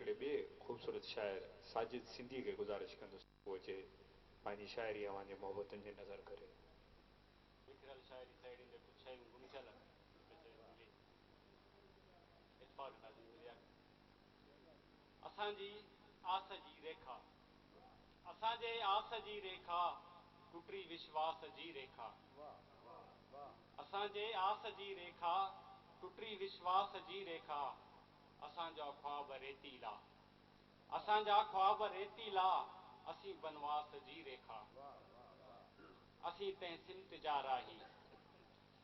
हिकिड़े ॿिए ख़ूबसूरत शाइर साजिद सिंधी खे गुज़ारिश कंदुसि उहो जे पंहिंजी शाइरी अव्हांजे मोहबतनि जी नज़र करे। विकिरल शाइरी साइड़ियुनि जे कुझु शयूं गुमचल असांजी आस जी रेखा, असांजे आस जी रेखा टुटी विश्वास जी रेखा, असांजे आस जी रेखा टुटी विश्वास जी रेखा, असांजा ख्वाब रेतीला, असांजा ख्वाब रेतीला, असीं बनवास जी रेखा, असीं तंहिं सिमत जा राही,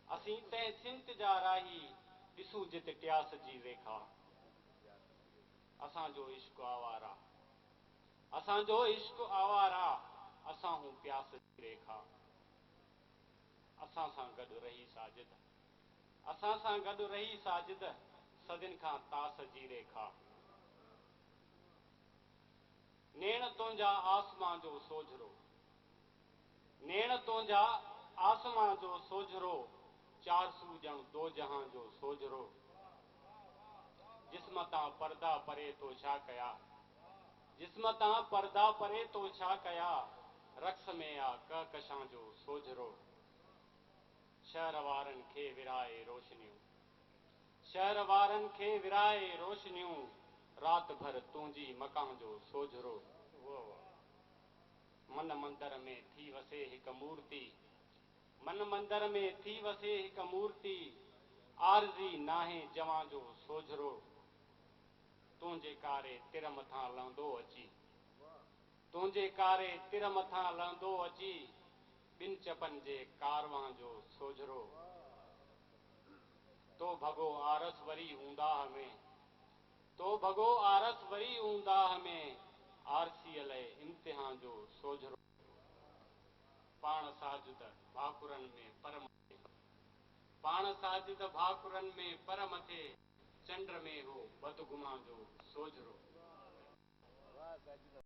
असीं तंहिं सिमत जा राही, ॾिसूं जिते प्यास जी रेखा, असांजो इश्क आवारा, असांजो इश्क आवारा, असां हूं प्यास जी रेखा, असां सां गॾु रही साजिद, असां सां गॾु रही साजिद, सदिन खां तास जी रेखा, नेण तुंहिंजा आसमां जो सोझरो, नेण तुंहिंजा आसमां जो सोझरो, चार सू ॼण दो जहां जो सोझरो, जिस्म तां पर्दा परे तो छा कया, जिस्म तां पर्दा परे तो छा कया, रक्स में आ कहकशां जो सोझरो, शहर वारनि खे विराए रोशनियूं, शहर वारनि खे विराए रोशनियूं, रात भर तुंहिंजी मकां जो सोझरो, मन मंदर में थी वसे हिक मूर्ति, मन मंदर में थी वसे हिक मूर्ति, आरज़ी नाहे जवां जो सोझरो, तुंहिंजे कारे तिर मथां लहंदो अची, तुंहिंजे कारे तिर मथां लहंदो अची, ॿिन चपनि जे कारवां जो सोझरो, तो भॻो आरस वरी ऊंदाह में, तो भॻो आरस वरी ऊंदाह में, आरसीअ लाइ इम्तिहान जो सोझरो, पाण साजिद भाकुरनि में पर मथे, पाण साजिद भाकुरनि में पर मथे, चंड में हो बदगुमां जो सोझरो।